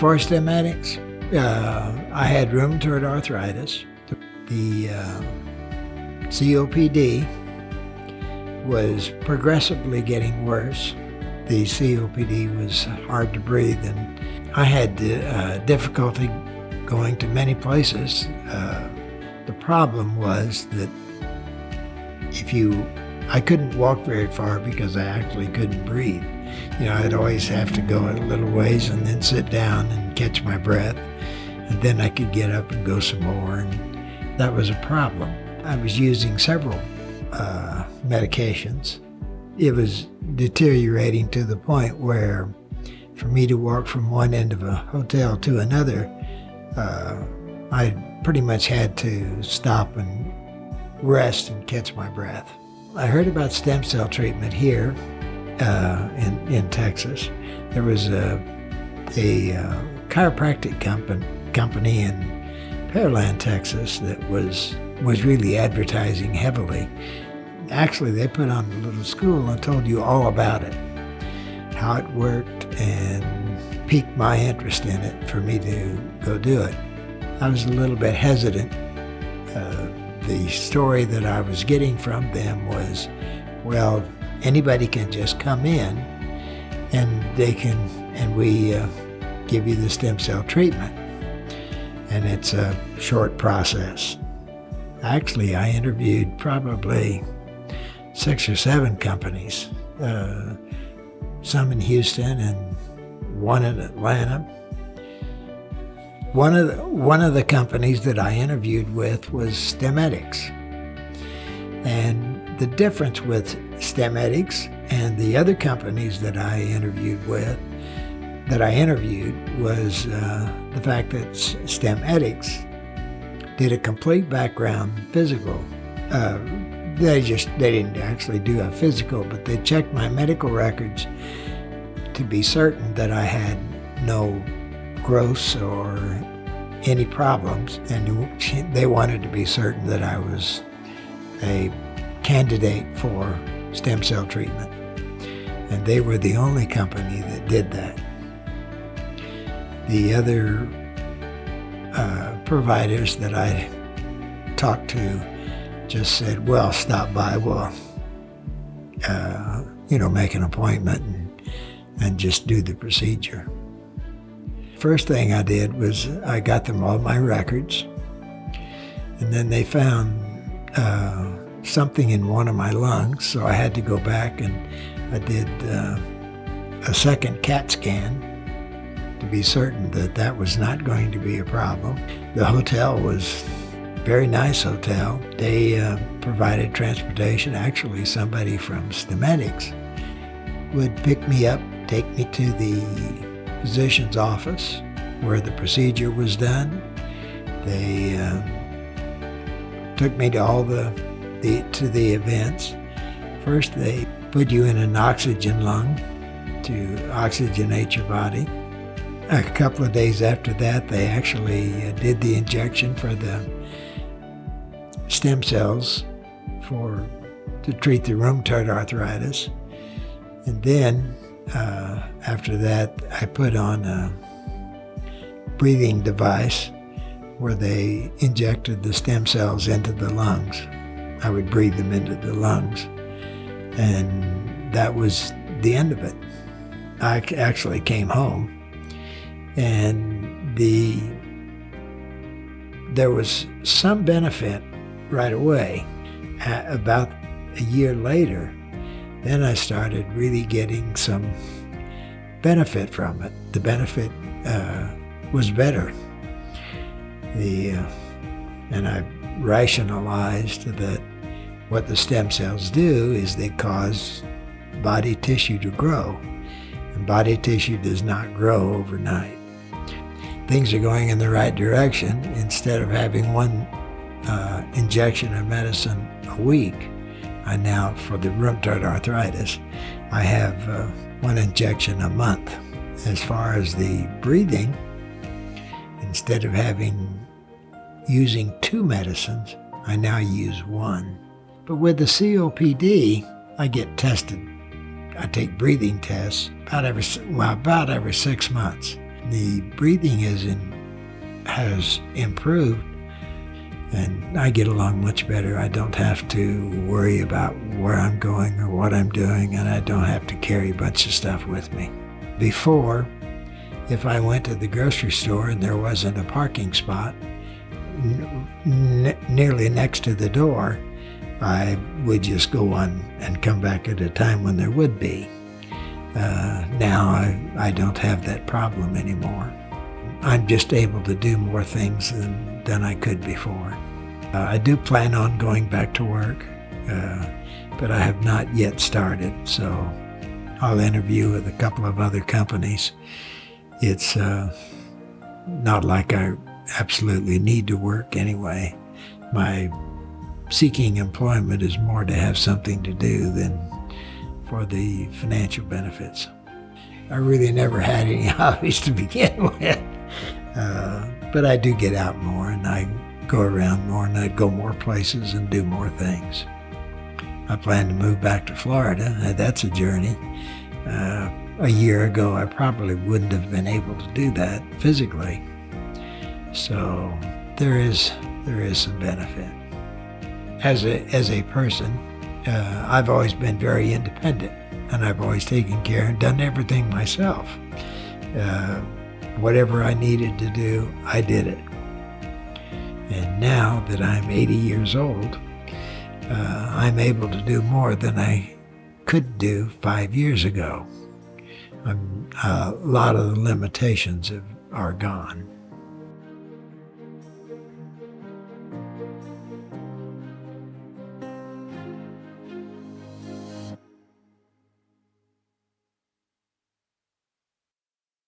Before Stemedix, I had rheumatoid arthritis. The COPD was progressively getting worse. The COPD was hard to breathe, and I had difficulty going to many places. The problem was that I couldn't walk very far because I actually couldn't breathe. I'd always have to go a little ways and then sit down and catch my breath, and then I could get up and go some more, and that was a problem. I was using several medications. It was deteriorating to the point where for me to walk from one end of a hotel to another, I pretty much had to stop and rest and catch my breath. I heard about stem cell treatment here in Texas. There was a chiropractic company in Pearland, Texas that was really advertising heavily. Actually, they put on a little school and told you all about it, how it worked, and piqued my interest in it for me to go do it. I was a little bit hesitant. The story that I was getting from them was, well, anybody can just come in and we give you the stem cell treatment. And it's a short process. Actually, I interviewed probably 6 or 7 companies, some in Houston and one in Atlanta. One of the companies that I interviewed with was Stemedix. And the difference with Stemedix and the other companies that I interviewed was the fact that Stemedix did a complete background physical. They didn't actually do a physical, but they checked my medical records to be certain that I had no growths or any problems, and they wanted to be certain that I was a candidate for stem cell treatment. And they were the only company that did that. The other providers that I talked to just said, well, stop by, we'll make an appointment and just do the procedure. First thing I did was I got them all my records, and then they found something in one of my lungs, so I had to go back and I did a second CAT scan to be certain that that was not going to be a problem. The hotel was a very nice hotel. They provided transportation. Actually, somebody from Stemedix would pick me up, take me to the physician's office where the procedure was done. They took me to all the events. First, they put you in an oxygen lung to oxygenate your body. A couple of days after that, they actually did the injection for the stem cells to treat the rheumatoid arthritis. And then after that, I put on a breathing device where they injected the stem cells into the lungs. I would breathe them into the lungs, and that was the end of it. I actually came home, and there was some benefit right away. About a year later, then I started really getting some benefit from it. The benefit was better. And I rationalized that what the stem cells do is they cause body tissue to grow. And body tissue does not grow overnight. Things are going in the right direction. Instead of having one injection of medicine a week, I now, for the rheumatoid arthritis, I have one injection a month. As far as the breathing, instead of using 2 medicines, I now use 1. But with the COPD, I get tested. I take breathing tests about every 6 months. The breathing has improved, and I get along much better. I don't have to worry about where I'm going or what I'm doing, and I don't have to carry a bunch of stuff with me. Before, if I went to the grocery store and there wasn't a parking spot nearly next to the door, I would just go on and come back at a time when there would be. Now I don't have that problem anymore. I'm just able to do more things than I could before. I do plan on going back to work, but I have not yet started, so I'll interview with a couple of other companies. It's not like I absolutely need to work anyway. My seeking employment is more to have something to do than for the financial benefits. I really never had any hobbies to begin with, but I do get out more, and I go around more, and I go more places and do more things. I plan to move back to Florida. That's a journey. A year ago, I probably wouldn't have been able to do that physically. So there is some benefit. As a person, I've always been very independent, and I've always taken care and done everything myself. Whatever I needed to do, I did it. And now that I'm 80 years old, I'm able to do more than I could do 5 years ago. A lot of the limitations are gone.